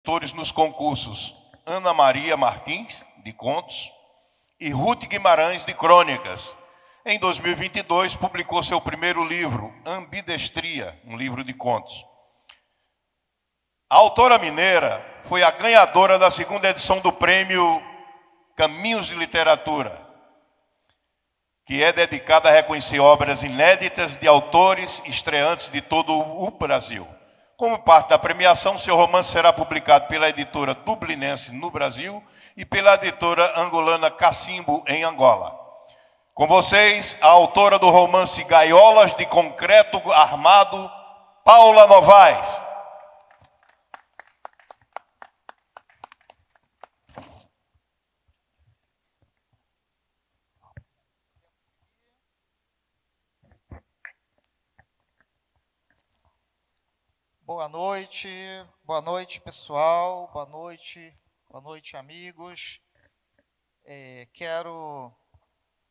autores nos concursos Ana Maria Martins, de contos, e Ruth Guimarães, de crônicas. Em 2022, publicou seu primeiro livro, Ambidestria, um livro de contos. A autora mineira foi a ganhadora da segunda edição do prêmio Caminhos de Literatura, que é dedicada a reconhecer obras inéditas de autores estreantes de todo o Brasil. Como parte da premiação, seu romance será publicado pela editora Dublinense no Brasil e pela editora angolana Cacimbo, em Angola. Com vocês, a autora do romance Gaiolas de Concreto Armado, Paula Novaes. Boa noite pessoal, boa noite amigos. Quero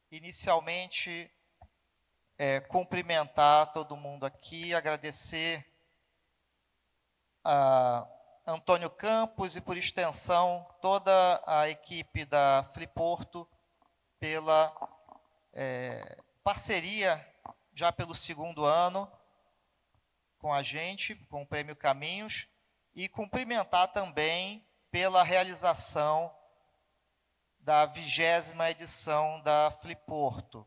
inicialmente cumprimentar todo mundo aqui, agradecer a Antônio Campos e, por extensão, toda a equipe da Fliporto pela parceria já pelo segundo ano com a gente, com o Prêmio Caminhos, e cumprimentar também pela realização da 20ª edição da Fliporto.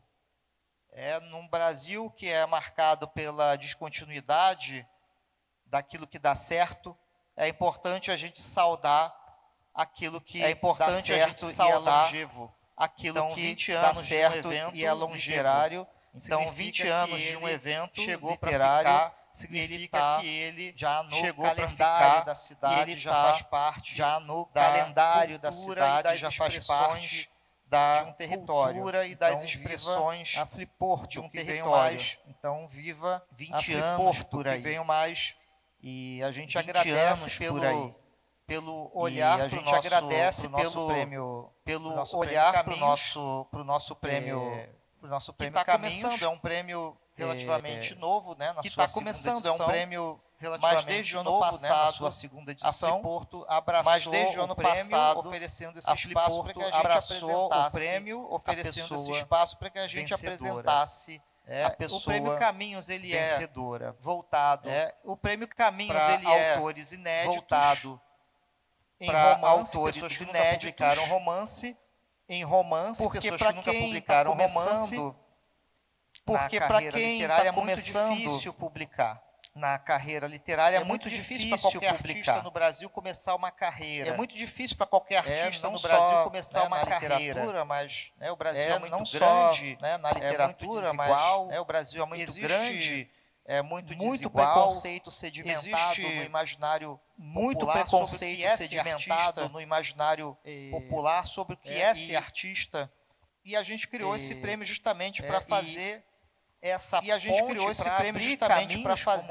Num Brasil que é marcado pela descontinuidade daquilo que dá certo, é importante a gente saudar aquilo que dá certo e é longevo. Aquilo que 20 anos de um evento e é longevo. Então, 20 anos de um evento chegou literário, significa que ele já chegou para ficar da cidade, ele já faz parte já no calendário da cidade, já faz parte de um território, cultura e das expressões a Fliporto de um território. Então, viva 20 anos por aí. Venham mais. E a gente agradece pelo olhar, a gente agradece pelo prêmio, pelo olhar para o nosso prêmio, que está começando. É um prêmio relativamente novo, né? Que está começando, edição, é um prêmio relativamente mas desde o ano novo, passado, né, na sua segunda edição, a Fliporto abraçou mas desde o ano passado, oferecendo esse espaço para que a gente apresentasse o prêmio, oferecendo esse espaço para que a gente apresentasse a pessoa. O Prêmio Caminhos ele vencedora, voltado. O Prêmio Caminhos ele autores inéditos, voltado para autores inéditos, publicaram romance, em romance, porque para quem publicaram romance. Porque para quem está começando, muito difícil publicar. Na carreira literária é muito difícil para qualquer artista no Brasil começar uma carreira. É muito difícil para qualquer artista no Brasil começar uma carreira. Mas o Brasil é muito grande, na literatura, mas o Brasil é muito grande, é muito preconceito sedimentado no imaginário muito preconceito sedimentado no imaginário popular sobre o que é ser artista. E a gente criou esse prêmio justamente para fazer essa como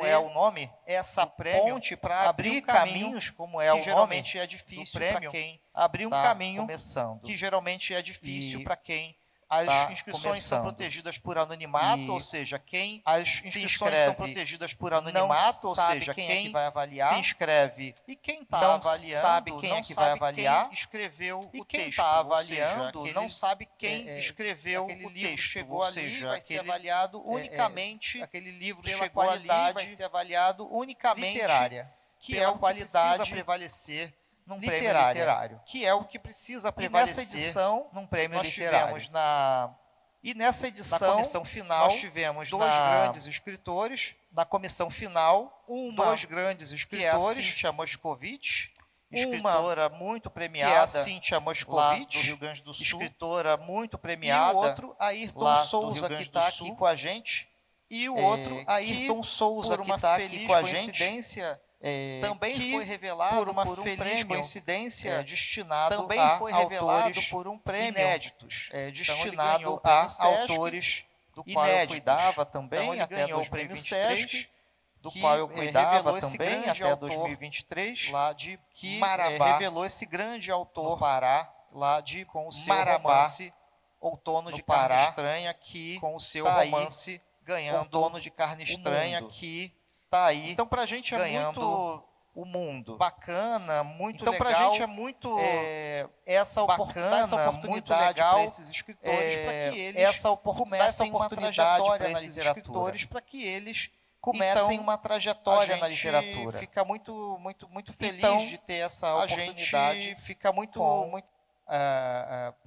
é o nome, essa ponte para abrir caminhos, como é o nome, geralmente é difícil para quem abrir um caminho começando, que geralmente é difícil para quem as inscrições são protegidas por anonimato, ou seja, quem as inscrições são protegidas por anonimato, ou seja, quem vai avaliar se inscreve e quem está avaliando sabe quem é que vai avaliar, quem escreveu e quem está avaliando não sabe quem escreveu o texto, chegou ali vai ser avaliado unicamente aquele livro chegou ali vai ser avaliado unicamente literária, que é a qualidade precisa prevalecer num prêmio literário, que é o que precisa prevalecer. Nessa edição, num prêmio literário. Nessa edição, na comissão final, nós tivemos dois grandes escritores. Na comissão final, dois grandes escritores, que é a Cíntia Moscovitch, escritora muito premiada, que é a Cíntia Moscovitch, do Rio Grande do Sul, escritora muito premiada, e o outro, Ayrton Souza, que está aqui com a gente, e o outro, Ayrton Souza, que está aqui com a gente, também foi revelado por uma feliz coincidência destinado também foi revelado por um prêmio inéditos destinado a autores do qual eu cuidava também até 2023, do qual eu cuidava também até 2023, lá de Marabá, revelou esse grande autor do Pará, lá de com o seu romance Outono de Carne Estranha, que com o seu romance ganhando Outono de Carne Estranha, que tá aí. Então, para a gente é muito o mundo. Bacana, muito então, legal. Então, para a gente é muito essa oportunidade para esses escritores, para que eles comecem uma trajetória na literatura, para que eles comecem uma trajetória na literatura. Fica muito feliz de ter essa oportunidade. A gente fica muito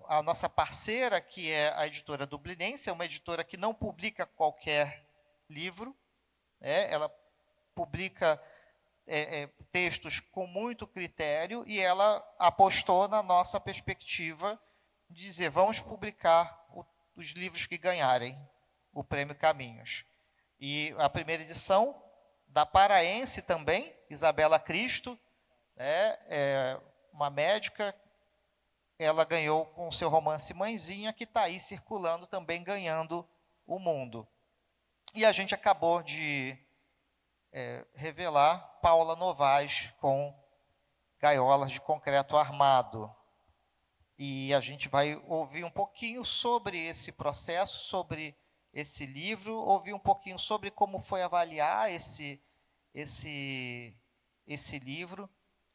a nossa parceira, que é a editora Dublinense, é uma editora que não publica qualquer livro, ela publica textos com muito critério, e ela apostou na nossa perspectiva de dizer, vamos publicar os livros que ganharem o Prêmio Caminhos. E a primeira edição da paraense também, Isabela Cristo, uma médica, ela ganhou com o seu romance Mãezinha, que está aí circulando também, ganhando o mundo. E a gente acabou de revelar Paula Novaes com Gaiolas de Concreto Armado. E a gente vai ouvir um pouquinho sobre esse processo, sobre esse livro, ouvir um pouquinho sobre como foi avaliar esse livro.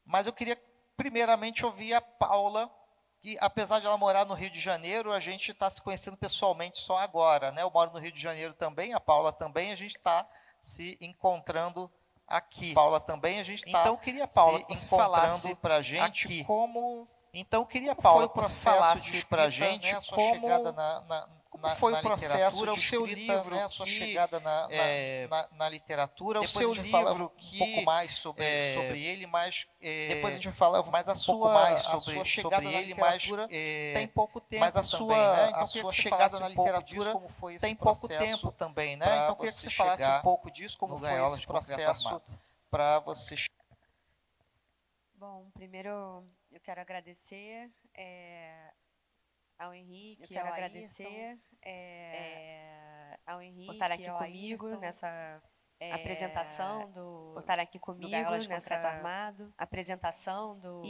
Mas eu queria primeiramente ouvir a Paula, que apesar de ela morar no Rio de Janeiro, a gente está se conhecendo pessoalmente só agora, né? Eu moro no Rio de Janeiro também, a Paula também, a gente está se encontrando aqui. Paula também, a gente está. Então, queria, Paula, que você falasse para a gente aqui. Então, queria, Paula, que você falasse para a gente a sua chegada como foi o processo, o seu livro, a sua chegada na literatura, o seu livro, um pouco mais sobre ele, mas depois a gente vai falar mais a sua chegada na literatura tem pouco tempo, mas a sua chegada na literatura como foi esse tem pouco tempo também, né? Então, eu queria que você falasse um pouco disso, como foi esse processo para você. Bom, primeiro eu quero agradecer ao Henrique, ao Henrique por estar aqui comigo nessa apresentação por estar aqui comigo Gaiolas de Concreto Armado, apresentação do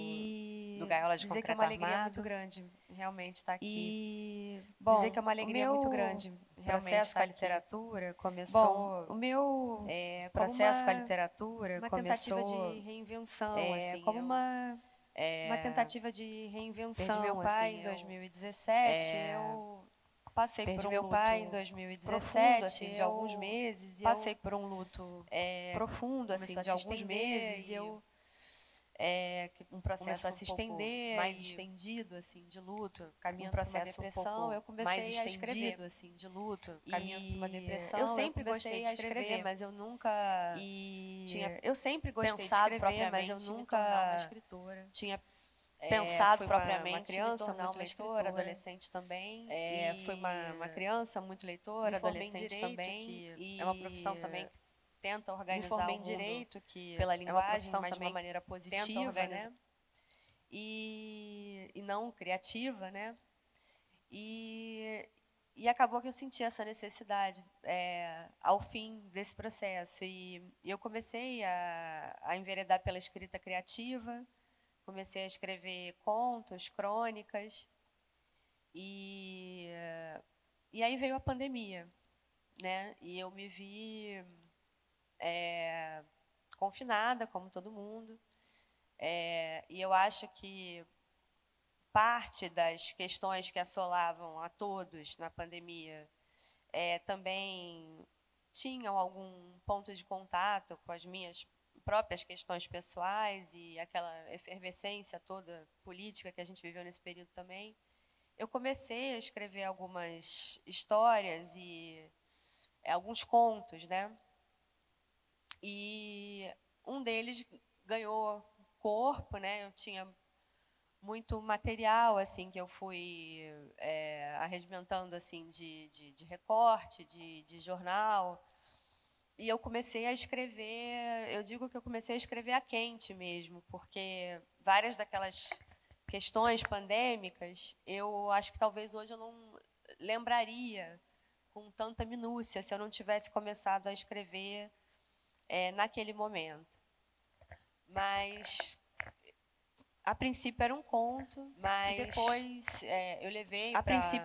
Gaiolas de Concreto Armado. Dizer que é uma alegria muito grande realmente estar aqui. Bom, dizer que é uma alegria muito grande. O processo com a literatura começou. Bom, o meu processo com a literatura começou uma tentativa de reinvenção, como uma tentativa de reinvenção. Perdi meu pai em 2017, eu passei por um luto. Perdi meu pai em 2017, assim, de alguns meses. Passei por um luto profundo, assim, de alguns meses. Eu um processo a se estender, mais estendido, assim, de luto, caminhando para uma depressão. Eu comecei a escrever, assim, de luto, caminhando para uma depressão. Eu sempre gostei de escrever, mas eu nunca tinha. Eu sempre gostei de escrever, mas eu nunca uma escritora. Tinha pensado propriamente uma criança muito leitora, adolescente também. Fui uma criança muito leitora, adolescente também. E é uma profissão também que tenta organizar o mundo direito, que pela linguagem, mas de uma maneira positiva, né? E não criativa, né? E acabou que eu senti essa necessidade ao fim desse processo. E eu comecei a enveredar pela escrita criativa, comecei a escrever contos, crônicas, e aí veio a pandemia, né? E eu me vi confinada, como todo mundo, e eu acho que parte das questões que assolavam a todos na pandemia também tinham algum ponto de contato com as minhas próprias questões pessoais e aquela efervescência toda política que a gente viveu nesse período também. Eu comecei a escrever algumas histórias e alguns contos, né? E um deles ganhou corpo, né? Eu tinha muito material assim que eu fui arregimentando assim de recorte, de jornal. E eu comecei a escrever, eu digo que eu comecei a escrever a quente mesmo, porque várias daquelas questões pandêmicas, eu acho que talvez hoje eu não lembraria com tanta minúcia se eu não tivesse começado a escrever naquele momento. Mas A princípio era um conto, mas depois eu levei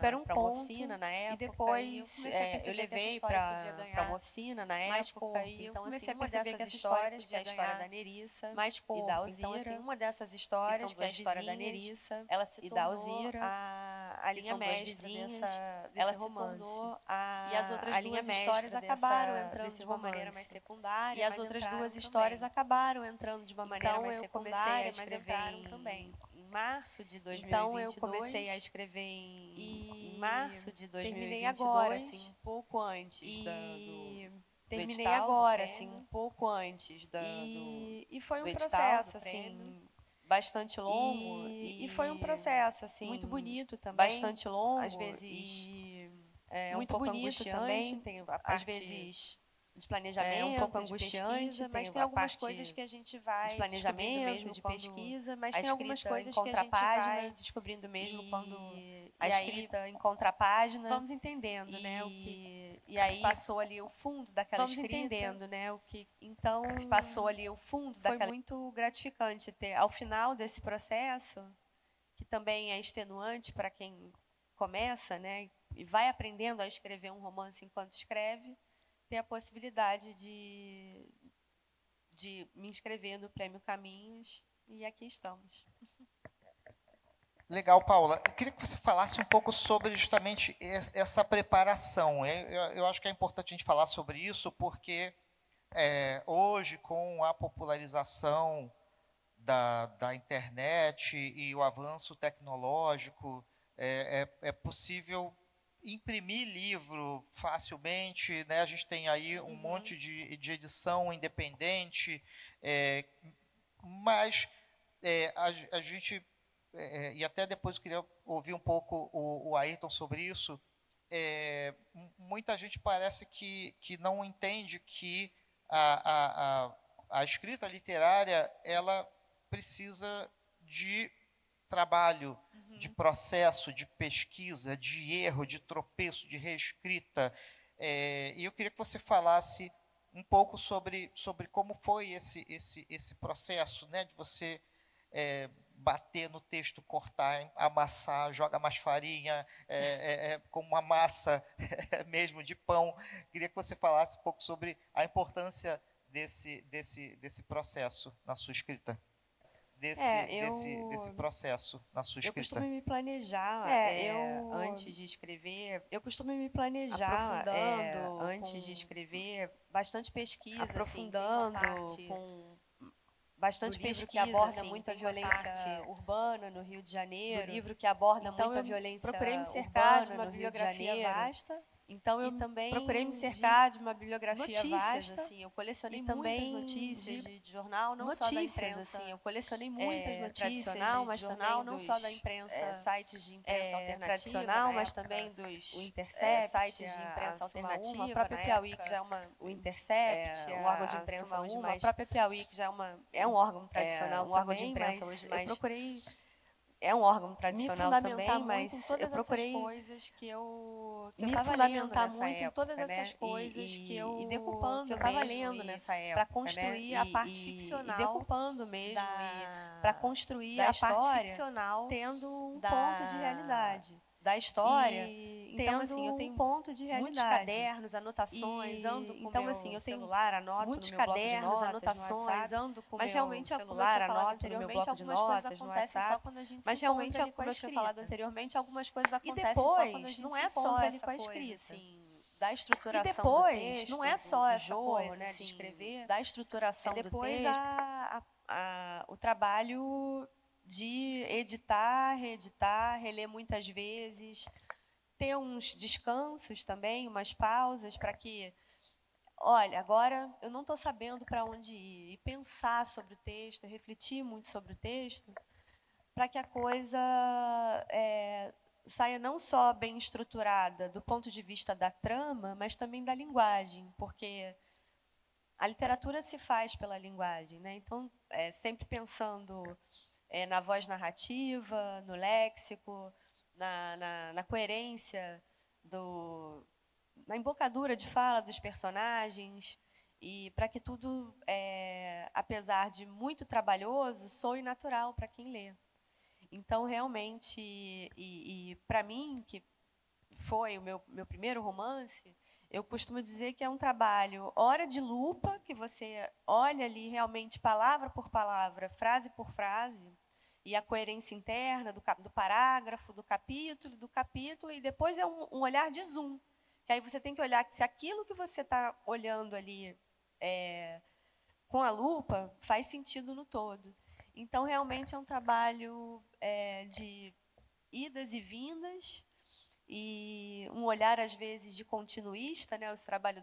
para uma oficina na época. E depois eu levei para uma oficina na época. E então, comecei a perceber que essas histórias, que é a história da Nerissa e da Alzira. Então, assim, uma dessas histórias, que é a história da Nerissa e da Alzira, a linha mestra ela se tornou e as outras duas histórias acabaram entrando de uma maneira mais secundária. E as outras duas histórias acabaram entrando de uma maneira mais secundária, mas entraram também. Em março de 2022. Então eu comecei a escrever em março de 2022. Terminei agora, assim, um pouco antes terminei agora, assim, um pouco antes e foi um processo, assim, bastante longo e foi um processo, assim, muito bonito também, bastante longo, às vezes muito um pouco bonito também, tem às vezes de planejamento, um pouco angustiante, mas tem algumas coisas que a gente vai de planejamento mesmo de pesquisa, mas tem algumas coisas que a gente vai descobrindo mesmo quando a escrita encontra a página, vamos entendendo, né, o que e aí se passou ali o fundo daquela escrita, vamos entendendo, né, o que então se passou ali o fundo daquela. Foi muito gratificante ter ao final desse processo, que também é extenuante para quem começa, né, e vai aprendendo a escrever um romance enquanto escreve, ter a possibilidade de me inscrever no Prêmio Caminhos, e aqui estamos. Legal, Paula. Eu queria que você falasse um pouco sobre justamente essa preparação. Eu acho que é importante a gente falar sobre isso, porque hoje, com a popularização da internet e o avanço tecnológico, é possível imprimir livro facilmente, né? A gente tem aí um monte de edição independente, mas a gente, e até depois eu queria ouvir um pouco o Ayrton sobre isso, muita gente parece que não entende que a escrita literária ela precisa de trabalho, de processo, de pesquisa, de erro, de tropeço, de reescrita. E eu queria que você falasse um pouco sobre como foi esse processo, né, de você bater no texto, cortar, amassar, joga mais farinha, como uma massa mesmo de pão. Queria que você falasse um pouco sobre a importância desse processo na sua escrita. Desse processo na sua escrita. Eu costumo me planejar antes de escrever. Eu costumo me planejar aprofundando antes de escrever, bastante pesquisa, aprofundando com bastante pesquisa que aborda muito a violência urbana no Rio de Janeiro. Do livro que aborda muito a violência procurei me cercar de uma bibliografia vasta. Então eu também procurei me cercar de uma bibliografia vasta. Assim, eu colecionei muitas notícias de jornal, não só da imprensa. Assim, eu colecionei muitas notícias tradicional, mas também não só da imprensa, sites de imprensa alternativa tradicional, mas também dos o Intercept, sites de imprensa alternativa, a própria Piauí que já é o Intercept, o órgão de imprensa hoje mais, a própria Piauí que já é um órgão tradicional, um órgão de imprensa hoje mais. Eu procurei um órgão tradicional também, mas eu procurei coisas que eu estava lendo nessa época, em todas essas coisas que eu decupando que eu estava lendo nessa época, para construir a parte ficcional, e decupando mesmo, para construir a parte ficcional, tendo um ponto de realidade da história. Então, assim, eu tenho um ponto de realidade. Muitos cadernos, anotações, ando com então, assim, eu tenho celular, anoto muitos no meu cadernos, bloco de notas, anotações, ando com mas realmente celular, anoto no meu bloco de notas, no WhatsApp. Mas realmente, como eu tinha falado anteriormente, algumas coisas acontecem só quando a gente não é só ali com a escrita. Assim, da estruturação e depois, do texto, não é só essa coisa, né, de escrever, da estruturação do texto. Depois o trabalho de editar, reeditar, reler muitas vezes, ter uns descansos também, umas pausas para que, olha, agora eu não estou sabendo para onde ir, e pensar sobre o texto, refletir muito sobre o texto, para que a coisa saia não só bem estruturada do ponto de vista da trama, mas também da linguagem, porque a literatura se faz pela linguagem, né? Então, sempre pensando na voz narrativa, no léxico, na coerência, na embocadura de fala dos personagens. e para que tudo, apesar de muito trabalhoso, soe natural para quem lê. Então, realmente, e para mim, que foi o meu primeiro romance, eu costumo dizer que é um trabalho hora de lupa, que você olha ali realmente palavra por palavra, frase por frase, e a coerência interna do parágrafo, do capítulo, e depois é um olhar de zoom, que aí você tem que olhar se aquilo que você está olhando ali com a lupa faz sentido no todo. Então, realmente, é um trabalho de idas e vindas, e um olhar, às vezes, de continuista, né? Esse trabalho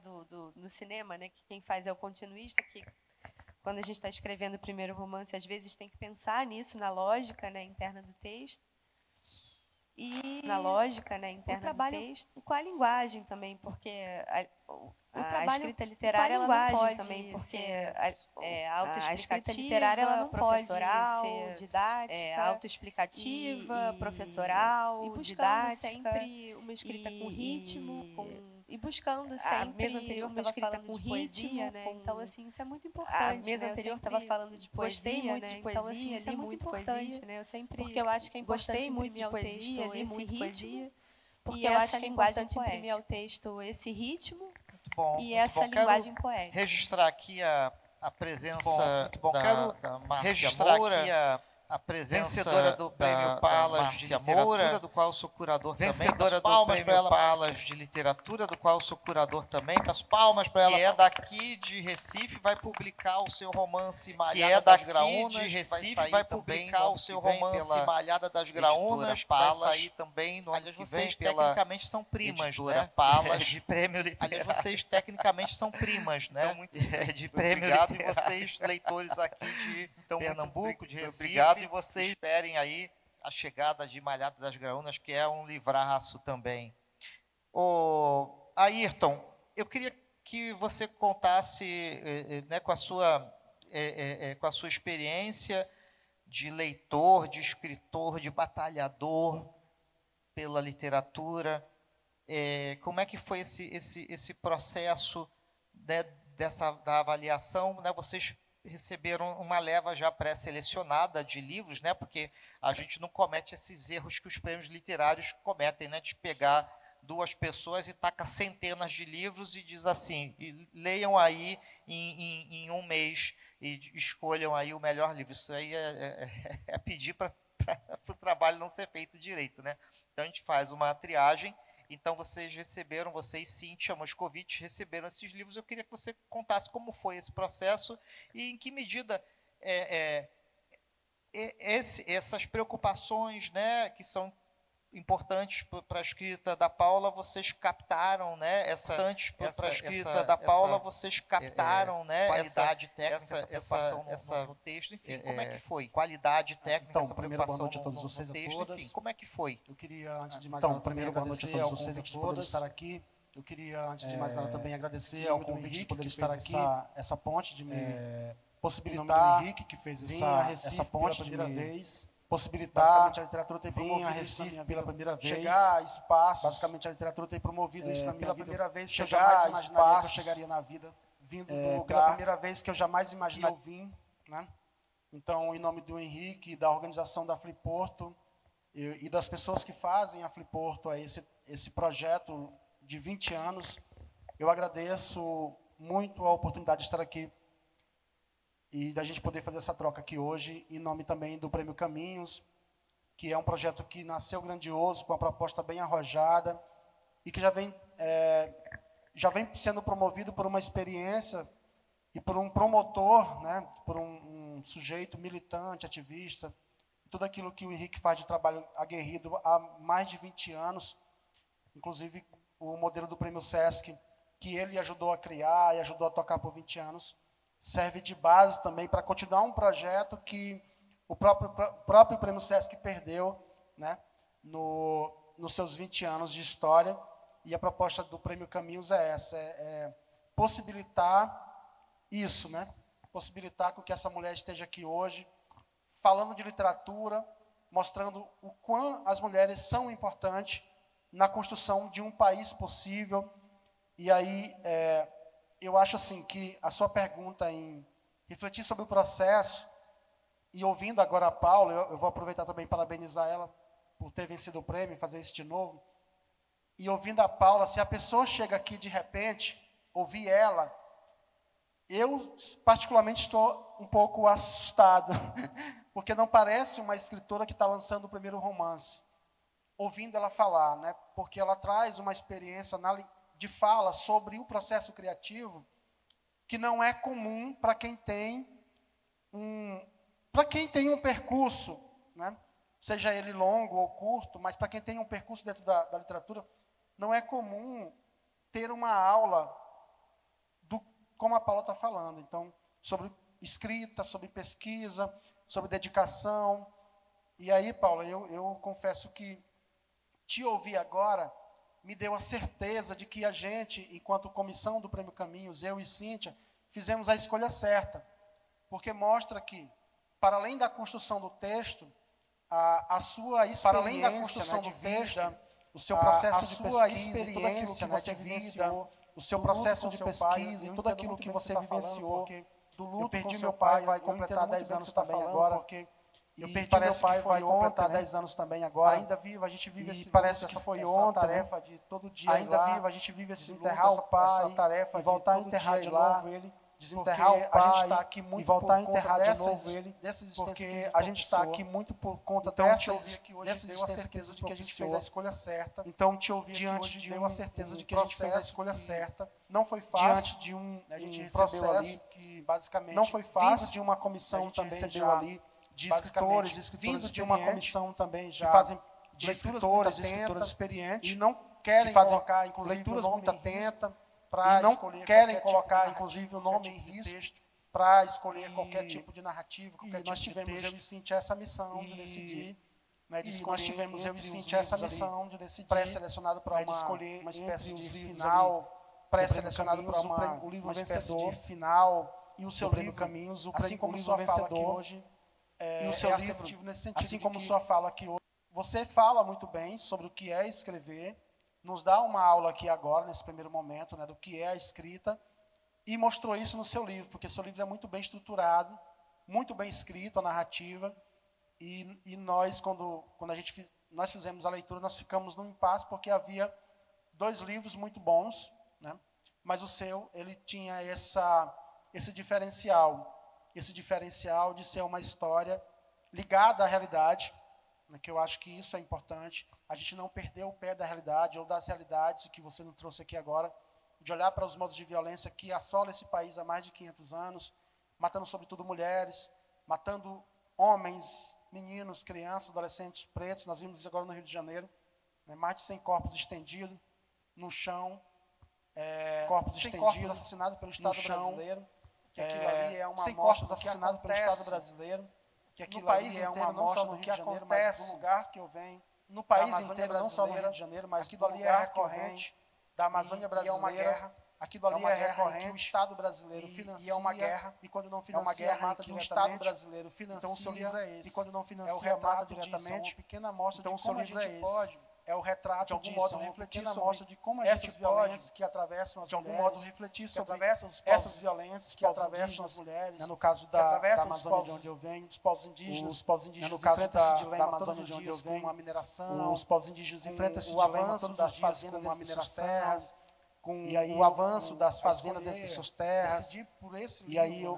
no cinema, né? Que quem faz é o continuista, que quando a gente está escrevendo o primeiro romance, às vezes tem que pensar nisso, na lógica, né, interna do texto. E na lógica, né, interna do texto, com a linguagem também, porque a escrita literária ela não pode também, porque a escrita literária ela não pode ser didática, autoexplicativa, professoral, e buscando sempre uma escrita com ritmo, e buscando sempre a mesa anterior uma escrita com ritmo, né? Então, assim, isso é muito importante. A mesa anterior estava falando de poesia, né? Então, assim, isso é muito importante, né? Eu sempre porque eu acho que é importante muito de poesia, esse ritmo, porque eu acho que é importante imprimir ao texto esse ritmo e essa linguagem poética. Registrar aqui a presença da Márcia Moura, a presença vencedora do Prêmio Palas de Literatura, do qual sou curador também. Vencedora do Prêmio Palas de Literatura, do qual sou curador também. Peço palmas para ela. Que é daqui de Recife, vai publicar o seu romance Malhada das Graúnas. Que é daqui de Recife, vai publicar o seu romance Malhada das Graúnas. Vai sair também no ano que vem pela tecnicamente são primas, né? Palas de Prêmio Literário. Aliás, vocês tecnicamente são primas, né? Então, muito de Prêmio Literário. E vocês, leitores aqui de Pernambuco, de Recife. Obrigado. E vocês esperem aí a chegada de Malhada das Graúnas, que é um livraço também. Ayrton, eu queria que você contasse, né, com a sua experiência de leitor, de escritor, de batalhador pela literatura, como é que foi esse processo, né, da avaliação, né? Vocês receberam uma leva já pré-selecionada de livros, né? Porque a gente não comete esses erros que os prêmios literários cometem, né? De pegar duas pessoas e taca centenas de livros e diz assim, leiam aí em um mês e escolham aí o melhor livro. Isso aí é pedir para o trabalho não ser feito direito, né? Então a gente faz uma triagem. Então, vocês, Cíntia Moscovitch, receberam esses livros. Eu queria que você contasse como foi esse processo e em que medida essas preocupações, né, que são importantes para a escrita da Paula, vocês captaram, né, qualidade técnica, essa preocupação no texto, enfim, como é que foi? Qualidade técnica, então, essa preocupação boa noite a todos vocês e texto, todas. Enfim, como é que foi? Eu queria, antes de mais nada, também agradecer ao convite de poder estar aqui. Eu queria, antes de mais nada, também agradecer ao convite de poder estar aqui, essa ponte de me possibilitar, Henrique, que fez essa ponte de primeira vez, possibilitar, basicamente a literatura tem promovido a Recife pela primeira vez, chegar a espaços, basicamente a literatura tem promovido isso na minha vida, pela primeira vez que eu jamais imaginaria que eu chegaria na vida, vindo do lugar, pela primeira vez que eu jamais imaginaria que eu vim, né? Então, em nome do Henrique, da organização da Fliporto e das pessoas que fazem a Fliporto, esse projeto de 20 anos, eu agradeço muito a oportunidade de estar aqui e da gente poder fazer essa troca aqui hoje, em nome também do Prêmio Caminhos, que é um projeto que nasceu grandioso, com uma proposta bem arrojada, e que já vem sendo promovido por uma experiência e por um promotor, né, por um sujeito militante, ativista, tudo aquilo que o Henrique faz de trabalho aguerrido há mais de 20 anos, inclusive o modelo do Prêmio Sesc, que ele ajudou a criar e ajudou a tocar por 20 anos, serve de base também para continuar um projeto que o próprio Prêmio Sesc perdeu, né, nos seus 20 anos de história, e a proposta do Prêmio Caminhos é essa, possibilitar isso, né, possibilitar com que essa mulher esteja aqui hoje, falando de literatura, mostrando o quão as mulheres são importantes na construção de um país possível. E aí eu acho assim que a sua pergunta em refletir sobre o processo, e ouvindo agora a Paula, eu vou aproveitar também para parabenizar ela por ter vencido o prêmio, fazer isso de novo. E ouvindo a Paula, se a pessoa chega aqui de repente, ouvir ela, eu particularmente estou um pouco assustado, porque não parece uma escritora que está lançando o primeiro romance, ouvindo ela falar, né? Porque ela traz uma experiência de fala sobre o processo criativo que não é comum para quem tem um percurso, né? Seja ele longo ou curto, mas para quem tem um percurso dentro da literatura, não é comum ter uma aula como a Paula está falando. Então, sobre escrita, sobre pesquisa, sobre dedicação. E aí, Paula, eu confesso que te ouvir agora me deu a certeza de que a gente, enquanto comissão do Prêmio Caminhos, eu e Cíntia, fizemos a escolha certa. Porque mostra que, para além da construção do texto, a sua experiência, para além da construção do texto, o seu processo de pesquisa, tudo aquilo que você vivenciou, o seu processo de pesquisa e tudo aquilo que você vivenciou. Do luto, eu perdi meu pai, vai completar 10 anos também agora, porque eu perdi meu pai, vai completar 10 anos também agora. Ainda vivo, a gente vive esse luto, parece que foi ontem, tarefa de todo dia. Ainda vivo, a gente vive esse luto, essa tarefa de voltar a enterrar de novo ele. Desenterrar o pai, a gente está aqui muito e voltar a enterrar de novo ele, porque a gente está aqui muito por conta dessa deu a certeza de que a gente fez a escolha certa. Então, te ouvir diante de deu a certeza de que a gente fez a escolha certa. Não foi fácil diante de a gente recebeu ali que basicamente não foi fácil de uma comissão também recebeu ali de escritores vindo de uma comissão também já que fazem de escritores experientes e não querem colocar inclusive leituras muito atentas. E não querem colocar, inclusive, o nome em risco para escolher qualquer tipo de narrativa, qualquer tipo de texto. E nós tivemos, eu e Cíntia, essa missão de decidir. E nós tivemos, eu e Cíntia, essa missão de decidir, pré-selecionado para uma espécie de final, pré-selecionado para o livro vencedor, de final, e o seu livro Caminhos, assim como sua fala aqui hoje, e o seu livro, assim como sua fala aqui hoje, você fala muito bem sobre o que é escrever, nos dá uma aula aqui agora, nesse primeiro momento, né, do que é a escrita, e mostrou isso no seu livro, porque seu livro é muito bem estruturado, muito bem escrito, a narrativa, e nós, quando nós fizemos a leitura, nós ficamos num impasse, porque havia 2 livros muito bons, né, mas o seu, ele tinha esse diferencial de ser uma história ligada à realidade, né, que eu acho que isso é importante, a gente não perder o pé da realidade ou das realidades que você nos trouxe aqui agora, de olhar para os modos de violência que assolam esse país há mais de 500 anos, matando sobretudo mulheres, matando homens, meninos, crianças, adolescentes pretos. Nós vimos isso agora no Rio de Janeiro, né, mais de 100 corpos estendidos no chão, corpos assassinados pelo Estado brasileiro, que aquilo ali é uma morte assassinados pelo Estado brasileiro, que aquilo no país é uma morte no Rio de Janeiro, mas do lugar que eu venho, no país inteiro, não só no Rio de Janeiro, mas aquilo ali é recorrente da Amazônia brasileira, é uma guerra, aquilo ali é recorrente, o Estado brasileiro financia, e é uma guerra, e quando não financia, é uma guerra mata que o Estado brasileiro financia, então o seu livro é esse, e quando não financia, é o retrato diretamente, uma pequena amostra então, de como a gente pode, é o retrato de algum modo refletir sobre de como essas violências que atravessam as mulheres, de algum modo refletir sobre essas violências que atravessam as mulheres, no caso da Amazônia de onde eu venho, dos povos indígenas, no caso da Amazônia de onde eu venho, a mineração, os povos indígenas enfrentam esse dilema todos das fazendas com a mineração, com o avanço das fazendas dentro de suas terras, decidir por esse livro, e aí eu,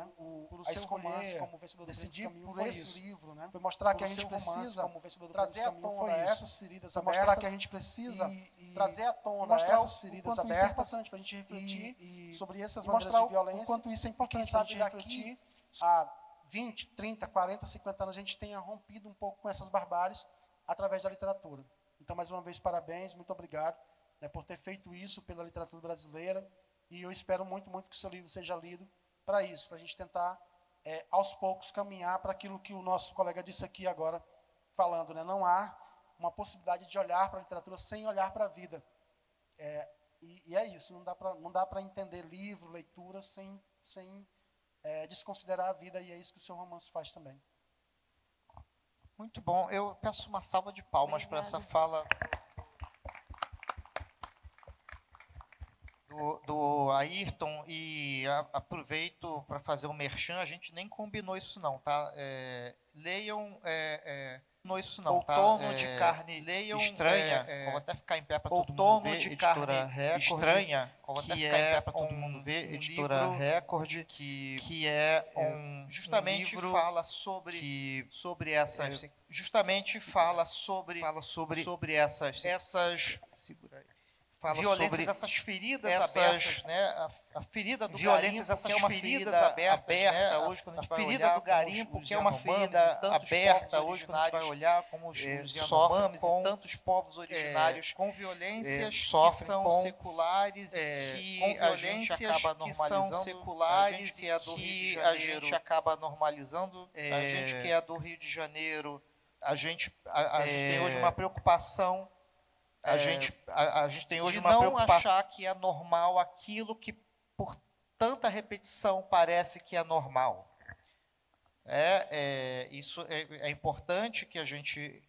por o seu romance como vencedor decidir por esse livro, né? Foi mostrar que a gente precisa trazer à tona essas feridas abertas, mostrar que a gente precisa trazer à tona essas feridas abertas, isso é importante para a gente refletir sobre essas maneiras de violência, o quanto isso é importante para a gente refletir. Há 20, 30, 40, 50 anos a gente tenha rompido um pouco com essas barbáries através da literatura. Então, mais uma vez, parabéns, muito obrigado, né, por ter feito isso pela literatura brasileira, e eu espero muito, muito que o seu livro seja lido para isso, para a gente tentar, aos poucos, caminhar para aquilo que o nosso colega disse aqui agora, falando, né, não há uma possibilidade de olhar para a literatura sem olhar para a vida. E é isso, não dá para entender livro, leitura, sem desconsiderar a vida, e é isso que o seu romance faz também. Muito bom, eu peço uma salva de palmas para essa fala do Ayrton, e aproveito para fazer um merchan, a gente nem combinou isso não, tá? Leiam... Não, isso não, Outono de Carne Leiam, Estranha, vou até ficar em pé para todo mundo ver, de Editora Record, Estranha, vou até ficar em pé para todo mundo ver, Editora Record, que é justamente livro fala sobre essas, justamente fala sobre essas segura aí. Violências, essas feridas abertas, né? A ferida do violências, essas é uma ferida aberta, né? Hoje quando a gente vai olhar do garimpo, que é uma ferida aberta hoje quando a gente vai olhar como os Yanomamis e tantos povos originários com violências que são seculares e que a gente acaba normalizando, seculares e a do Rio de Janeiro, a gente acaba normalizando, a gente que é do Rio de Janeiro, a gente tem hoje uma preocupação. A gente tem hoje uma preocupação de não achar que é normal aquilo que, por tanta repetição, parece que é normal. Isso é importante que a gente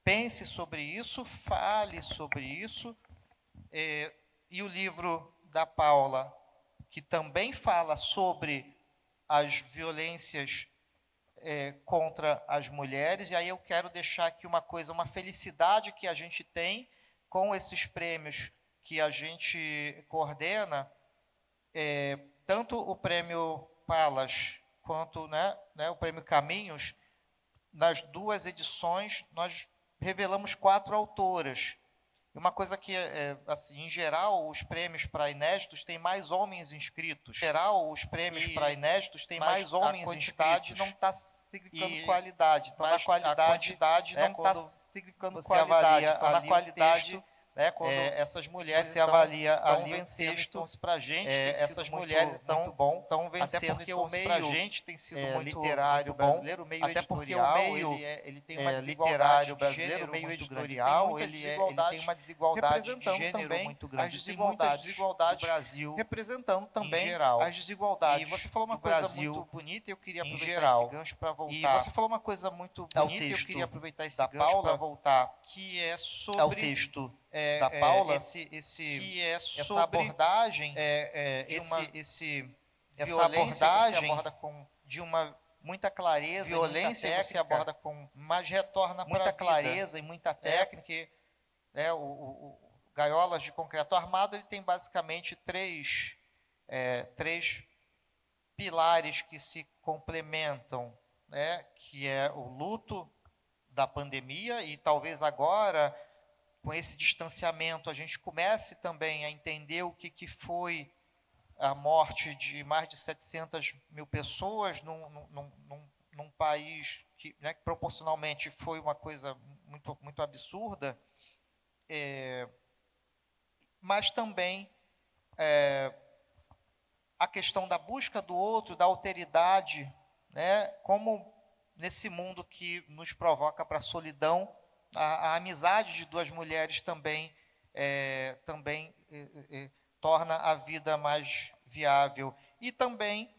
pense sobre isso, fale sobre isso. E o livro da Paula, que também fala sobre as violências contra as mulheres, e aí eu quero deixar aqui uma felicidade que a gente tem com esses prêmios que a gente coordena, tanto o prêmio Palas quanto o prêmio Caminhos. Nas duas edições nós revelamos 4 autoras. Uma coisa que, assim, em geral, os prêmios para inéditos têm mais homens inscritos. Em geral, os prêmios para inéditos têm mais homens inscritos. Não está significando qualidade. Então, a quantidade não está significando qualidade. Então, na qualidade, quando essas mulheres você avalia ali o texto para gente, essas mulheres estão vencendo. Até porque o meio para gente tem sido muito literário brasileiro, o meio editorial, ele tem uma literário brasileiro, o meio editorial, ele tem uma desigualdade de gênero muito grande. Tem muita desigualdade no Brasil, representando também as desigualdades. E você falou uma coisa muito bonita, eu queria aproveitar esse gancho para voltar. E você falou uma coisa muito bonita, eu queria aproveitar esse gancho para voltar, que é sobre o texto da Paula, essa abordagem, essa abordagem aborda de uma muita clareza, violência, técnica, você aborda com, mas retorna muita clareza e muita técnica. O Gaiolas de Concreto Armado, ele tem basicamente três pilares que se complementam, que é o luto da pandemia, e talvez agora, com esse distanciamento, a gente comece também a entender o que foi a morte de mais de 700 mil pessoas num país que, proporcionalmente foi uma coisa muito, muito absurda, mas também a questão da busca do outro, da alteridade, como nesse mundo que nos provoca para a solidão, a amizade de duas mulheres também torna a vida mais viável. E também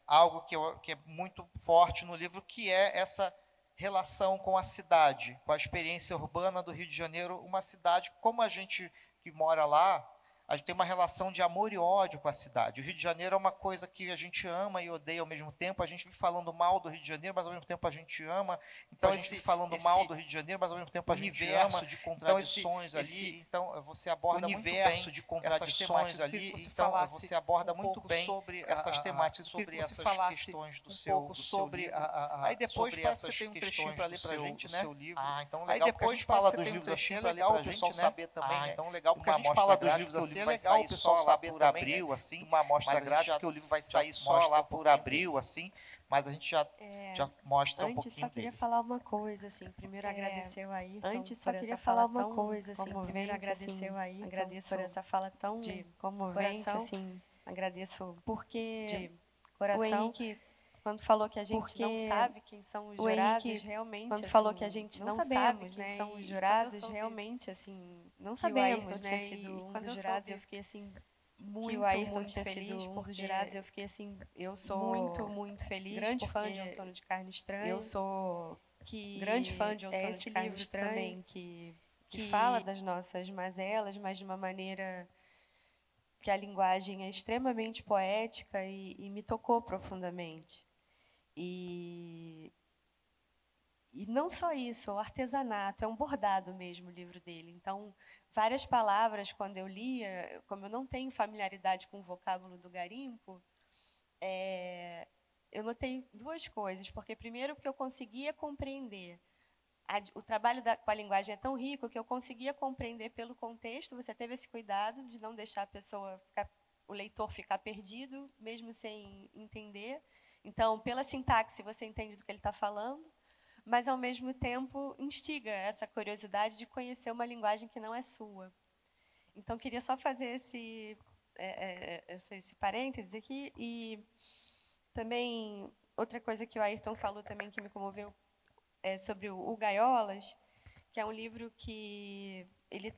algo que é muito forte no livro, que é essa relação com a cidade, com a experiência urbana do Rio de Janeiro, uma cidade, como a gente que mora lá, a gente tem uma relação de amor e ódio com a cidade. O Rio de Janeiro é uma coisa que a gente ama e odeia ao mesmo tempo. A gente vive falando mal do Rio de Janeiro, mas ao mesmo tempo a gente ama. Então, a gente vive falando mal do Rio de Janeiro, mas ao mesmo tempo a gente ama. De contradições ali. Então, você aborda muito bem de contradições ali. Então, você aborda muito bem sobre essas temáticas, sobre essas questões do seu livro. Aí depois parece que você tem um trechinho para ler para a gente, né? Então legal. Aí depois fala dos livros assim, é legal o pessoal saber também. Então legal, porque a gente fala dos livros assim, é legal o pessoal saber por abril, assim, uma amostra grátis, que o livro vai sair só lá por abril, assim, mas a gente já mostra um pouquinho dele. Antes, só queria falar uma coisa, assim, primeiro agradecer o Ayrton. Antes, só queria falar uma coisa, assim, primeiro agradecer o Ayrton. Agradeço por essa fala tão comovente, assim, agradeço porque de coração. O Henrique, quando falou que a gente não sabe quem são os jurados, realmente, quando falou que a gente não sabe quem são os jurados, realmente, assim, não sabemos, né? E quando os jurados, eu fiquei assim muito, o Ayrton muito tinha feliz sido um dos jurados, eu fiquei assim, eu sou muito, muito feliz, grande fã de Outono de Carne Estranha. Eu sou grande fã de Outono de Carne Estranha também, que que fala das nossas mazelas, mas de uma maneira que a linguagem é extremamente poética e me tocou profundamente. E não só isso, o artesanato, é um bordado mesmo o livro dele. Então, várias palavras, quando eu lia, como eu não tenho familiaridade com o vocábulo do garimpo, eu notei duas coisas. Porque, primeiro, porque eu conseguia compreender. O trabalho com a linguagem é tão rico que eu conseguia compreender pelo contexto. Você teve esse cuidado de não deixar o leitor ficar perdido, mesmo sem entender. Então, pela sintaxe, você entende do que ele está falando, mas, ao mesmo tempo, instiga essa curiosidade de conhecer uma linguagem que não é sua. Então, queria só fazer esse parênteses aqui. E também, outra coisa que o Ayrton falou também que me comoveu é sobre o Gaiolas, que é um livro que ele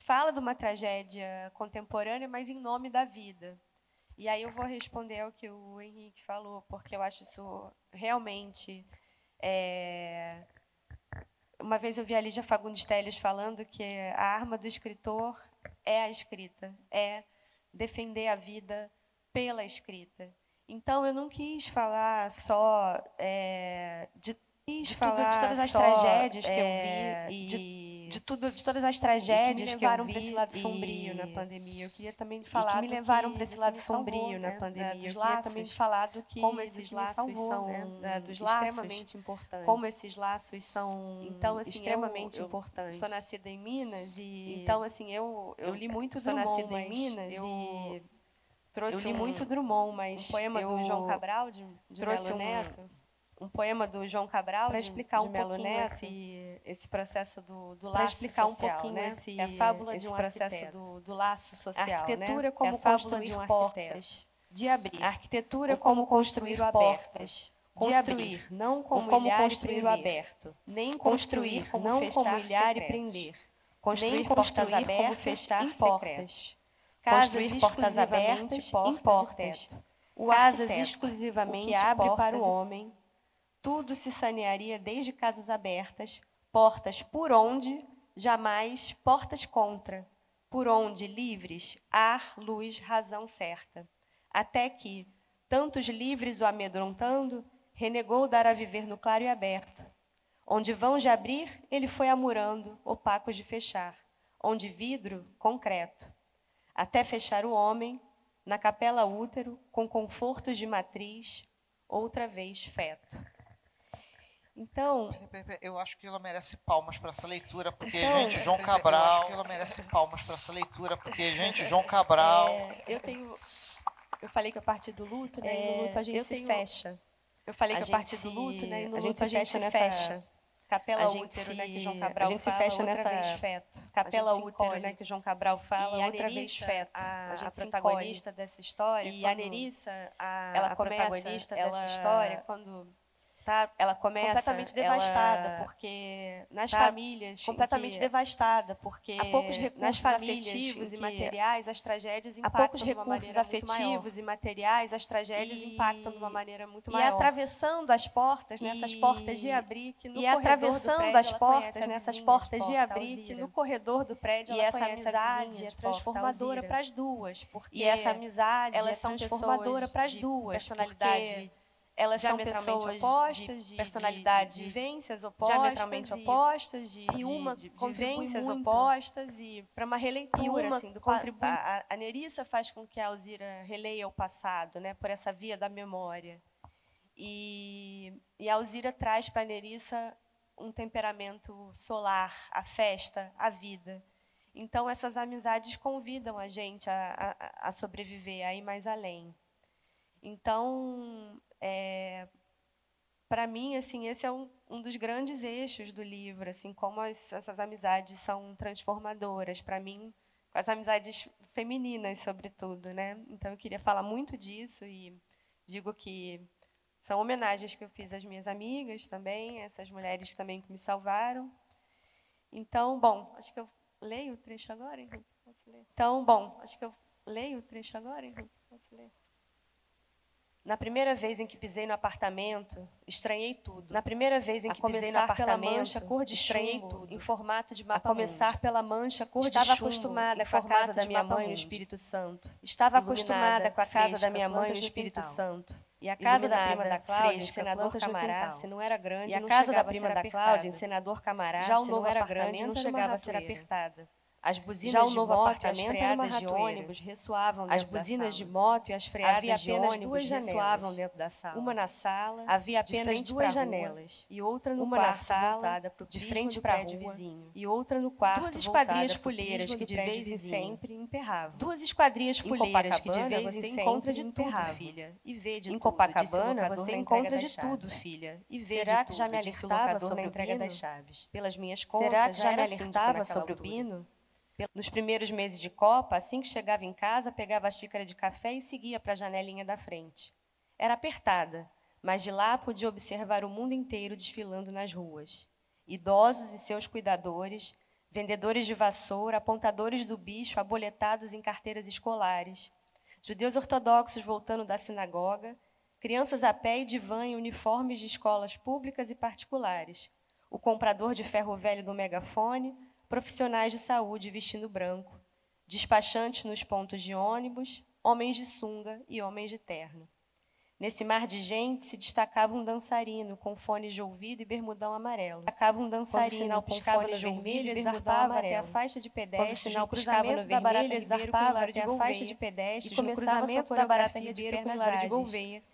fala de uma tragédia contemporânea, mas em nome da vida. E aí eu vou responder ao que o Henrique falou, porque eu acho isso realmente... Uma vez eu vi a Lígia Fagundes Telles falando que a arma do escritor é a escrita, é defender a vida pela escrita. Então, eu não quis falar só de todas as tragédias que eu vi, de todas as tragédias que me levaram para esse lado sombrio na pandemia. Eu queria também falar que me levaram para esse lado sombrio na pandemia. Eu queria também falar do que como esses laços são extremamente importantes. Como esses laços são extremamente importantes. Sou nascida em Minas e então assim eu li muito Drummond, nascida em Minas e eu li muito Drummond, mas um poema do João Cabral de Melo Neto. Um poema do João Cabral para explicar um pouquinho esse processo do laço social, explicar um pouquinho a fábula de um processo do laço social, a arquitetura como construir portas de abrir, a arquitetura como construir portas de abrir, não como construir o aberto, nem construir não como ilhar e prender, construir portas abertas como fechar portas, construir portas abertas em portas, casas exclusivamente que abre para o homem. Tudo se sanearia desde casas abertas, portas por onde, jamais portas contra, por onde, livres, ar, luz, razão certa. Até que, tantos livres o amedrontando, renegou dar a viver no claro e aberto. Onde vãos de abrir, ele foi amurando, opacos de fechar. Onde vidro, concreto. Até fechar o homem, na capela útero, com confortos de matriz, outra vez feto. Então, eu acho que ela merece palmas para essa leitura, porque gente, João Cabral, eu acho que ela merece palmas para essa leitura, porque gente, João Cabral. Eu falei que a partir do luto, né? E no luto a gente se fecha. Eu falei que a partir do luto, né? E no luto a gente se fecha. Capela útero, né? Que João Cabral fala. A gente se fecha nessa vez feto. Capela útero, né? Que João Cabral fala, outra vez feto. A protagonista dessa história. E a Nerissa, a protagonista dessa história, quando ela começa completamente devastada, porque nas famílias completamente devastada, porque há poucos recursos afetivos e materiais, as tragédias impactam de uma maneira afetivos e materiais, as tragédias impactam de uma maneira muito maior. E atravessando as portas, nessas portas de abrir, que no atravessando as portas, nessas portas de abrir, que no corredor do prédio, e essa amizade é transformadora para as duas, porque essa amizade é transformadora para as duas, personalidade. Elas são pessoas opostas, de personalidades, de vivências opostas, diametralmente opostas, e uma convivências opostas, e para uma releitura assim, do contributo. A Nerissa faz com que a Alzira releia o passado, né, por essa via da memória. E a Alzira traz para a Nerissa um temperamento solar, a festa, a vida. Então, essas amizades convidam a gente a sobreviver, a ir mais além. Então, para mim, assim, esse é um dos grandes eixos do livro, assim, como essas amizades são transformadoras. Para mim, as amizades femininas, sobretudo, né? Então, eu queria falar muito disso e digo que são homenagens que eu fiz às minhas amigas também, essas mulheres também que me salvaram. Então, bom, acho que eu leio o trecho agora, Henrique? Posso ler? Então, bom, acho que eu leio o trecho agora, Henrique? Posso ler? Na primeira vez em que pisei no apartamento, estranhei tudo. Na primeira vez em que pisei no apartamento, mancha cor de estranhei tudo, em formato de mapa. A começar pela mancha cor de chumbo. Estava acostumada com a casa da minha mãe no Espírito Santo. Estava acostumada com a casa da minha mãe no Espírito Santo. E a casa da prima da Cláudia, em Senador Camará, se não era grande, e a casa da prima da Cláudia, em Senador Camará, já o novo apartamento não chegava a ser apertada. As buzinas de moto e as freadas de ônibus ressoavam dentro da sala. As buzinas de moto e as freadas de ônibus ressoavam dentro da sala. Uma na sala, havia apenas duas janelas, e outra no quarto, voltada para o de frente para a rua, e outra no quarto, duas esquadrias fuleiras que de vez em sempre emperravam. Duas esquadrias fuleiras que de vez em encontra de tudo, filha, e vê de tudo. Em Copacabana você encontra de tudo, filha, e vê de tudo. Será que já me alertava sobre a entrega das chaves? Pelas minhas contas, será que já me alertava sobre o Bino? Nos primeiros meses de Copa, assim que chegava em casa, pegava a xícara de café e seguia para a janelinha da frente. Era apertada, mas de lá podia observar o mundo inteiro desfilando nas ruas. Idosos e seus cuidadores, vendedores de vassoura, apontadores do bicho, aboletados em carteiras escolares, judeus ortodoxos voltando da sinagoga, crianças a pé e de van em uniformes de escolas públicas e particulares, o comprador de ferro velho do megafone, profissionais de saúde vestindo branco, despachantes nos pontos de ônibus, homens de sunga e homens de terno. Nesse mar de gente se destacava um dançarino com fones de ouvido e bermudão amarelo. Destacava um dançarino com fones de ouvido e bermudão amarelo. Até a faixa de pedestres, o sinal cruzamento da Barata Ribeiro até a faixa de pedestres, e começava a sua coreografia de pernas ágeis.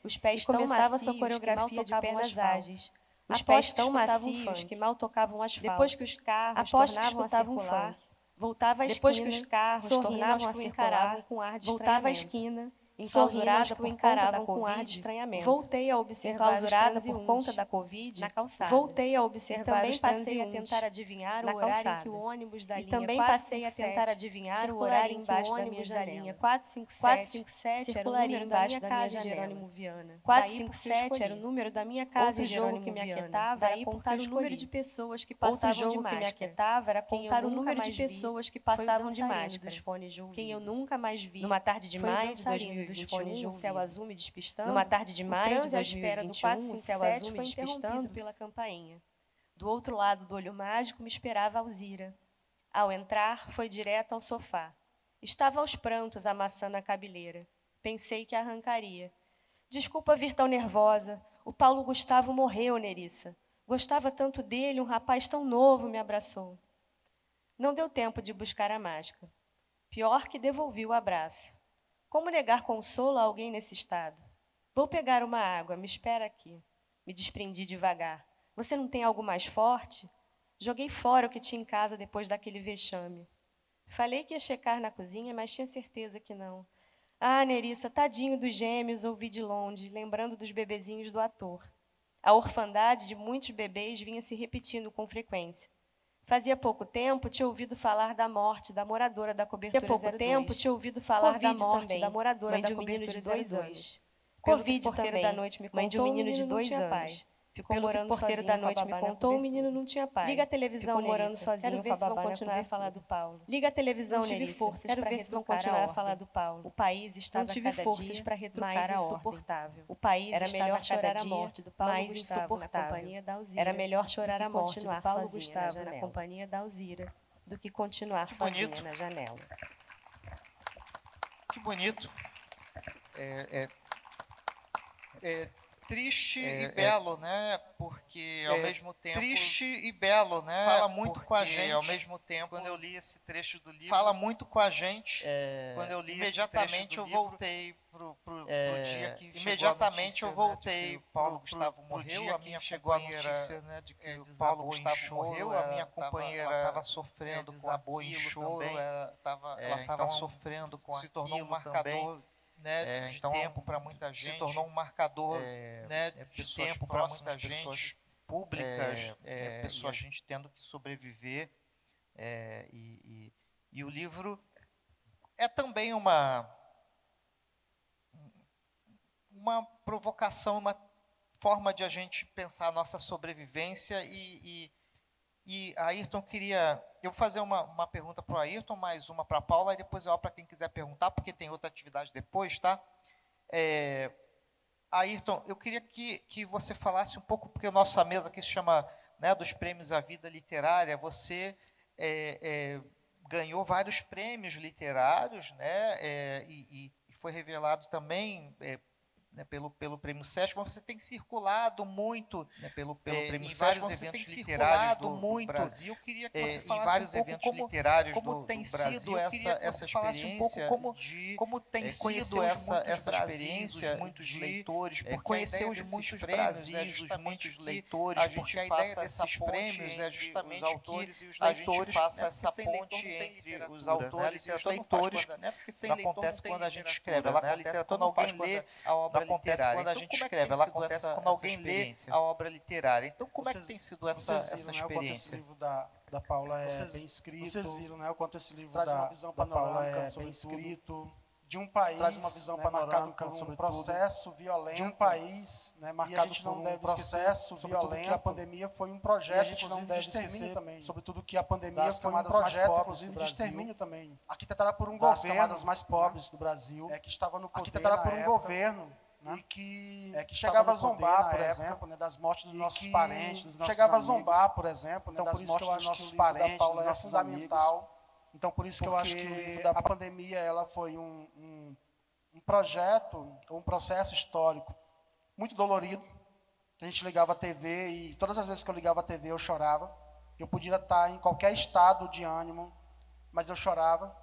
Os pés tão macios que mal tocavam as ágeis. Os pés tão macios que mal tocavam asfalto. Depois que os carros tornavam a circular, voltava à esquina. Depois que os carros tornavam a circular, com ar de voltava à esquina, enclausurada por encaravam com ar de estranhamento. Voltei a observar enclausurada por conta da Covid na calçada. Voltei a observar também passei a tentar adivinhar o horário em que o ônibus da linha 457 também passei a tentar adivinhar o horário embaixo da minha janela. 457 circularia embaixo da minha janela. Jerônimo Viana. 457 era o número da minha casa. Outro jogo que me aquietava era contar o número de pessoas que passavam de máscara. Outro jogo que me aquietava era contar o número de pessoas que passavam de máscara. Quem eu nunca mais vi numa tarde de maio de 2021, dos fones de um céu azul me despistando. Numa tarde de maio de 2021, o céu azul me despistando pela campainha. Do outro lado do olho mágico me esperava Alzira. Ao entrar, foi direto ao sofá. Estava aos prantos amassando a cabeleira. Pensei que arrancaria. Desculpa vir tão nervosa. O Paulo Gustavo morreu, Nerissa. Gostava tanto dele, um rapaz tão novo me abraçou. Não deu tempo de buscar a máscara. Pior que devolvi o abraço. Como negar consolo a alguém nesse estado? Vou pegar uma água, me espera aqui. Me desprendi devagar. Você não tem algo mais forte? Joguei fora o que tinha em casa depois daquele vexame. Falei que ia checar na cozinha, mas tinha certeza que não. Ah, Nerissa, tadinho dos gêmeos, ouvi de longe, lembrando dos bebezinhos do ator. A orfandade de muitos bebês vinha se repetindo com frequência. Fazia pouco tempo tinha ouvido falar da morte da moradora da cobertura 02. Fazia pouco tempo tinha ouvido falar da morte também, da moradora da cobertura de 2 anos. Covid também. Da noite me contou, um menino de 2 anos. Ficou morando porteiro da noite me contou, o menino não tinha pai. Liga a televisão, ficou morando sozinho. Quero ver se vão continuar a falar do Paulo. Liga a televisão, Nerissa. Quero ver se vão continuar a falar do Paulo. O país estava não tive forças para retrucar a insuportável. O país era melhor chorar a morte do Paulo mais insuportável. Companhia da Alzira. Era melhor chorar a morte do Paulo Gustavo na companhia da Alzira do que continuar sozinha na janela. Que bonito. Triste e belo, né? Porque ao mesmo tempo triste e belo, né? Fala muito com a gente. Ao mesmo tempo, quando eu li esse trecho do livro, fala muito com a gente. Quando eu li imediatamente eu voltei pro dia que imediatamente eu voltei. O Paulo Gustavo morreu, a minha companheira, né, de que o Paulo Gustavo morreu, a minha companheira estava sofrendo, desabou em choro, ela estava sofrendo com aquilo, se tornou um marcador. Né, de então, tempo para muita gente, se tornou um marcador né, de tempo para muita gente, pessoas públicas, pessoas, a gente tendo que sobreviver. E o livro é também uma provocação, uma forma de a gente pensar a nossa sobrevivência. E Ayrton queria... Eu vou fazer uma pergunta para o Ayrton, mais uma para a Paula, e depois eu abro para quem quiser perguntar, porque tem outra atividade depois, tá? Ayrton, eu queria que você falasse um pouco, porque a nossa mesa aqui se chama, né, dos prêmios à vida literária. Você ganhou vários prêmios literários, né, e foi revelado também né, pelo Prêmio Sesc, mas você tem circulado muito, né, pelo Prêmio Sesc, vários eventos literários do Brasil. Eu queria que você falasse vários eventos literários como tem sido essa experiência, como tem sido essa experiência, muitos leitores, conhecer os muitos Brasis, os muitos leitores, porque a ideia desses prêmios é justamente os autores e os leitores, faça essa ponte entre os autores e os leitores, porque sem leitor acontece quando a gente escreve, ela acontece quando alguém lê a obra literária. Quando a gente escreve, ela acontece quando alguém lê a obra literária. Então, como é que tem sido essa experiência? Esse livro da Paula é bem escrito. Vocês viram, né, o quanto esse livro traz uma visão panorâmica, bem escrito, de um país, traz uma visão panorâmica sobre um processo violento, de um país, né, marcado por um processo violento, que a pandemia foi um projeto, a gente não deve esquecer também, sobretudo que a pandemia foi um projeto, inclusive, de extermínio também, arquitetado por um governo, camadas mais pobres do Brasil, que estava no poder, arquitetado por um governo, né? E que chegava a zombar, por exemplo, né, das mortes dos nossos parentes, dos nossos chegava amigos. A zombar, por exemplo, né, das mortes dos nossos parentes, dos nossos fundamental. Então, por isso que eu acho que a pandemia ela foi um projeto, um processo histórico muito dolorido. A gente ligava a TV e todas as vezes que eu ligava a TV eu chorava. Eu podia estar em qualquer estado de ânimo, mas eu chorava.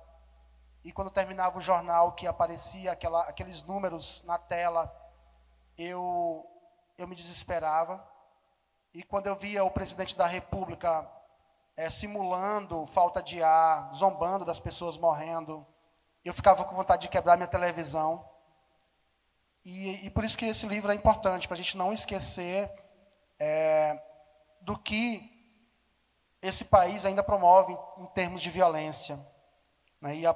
E quando terminava o jornal, que aparecia aqueles números na tela, eu me desesperava. E quando eu via o presidente da República simulando falta de ar, zombando das pessoas morrendo, eu ficava com vontade de quebrar minha televisão. E por isso que esse livro é importante, para a gente não esquecer do que esse país ainda promove em termos de violência.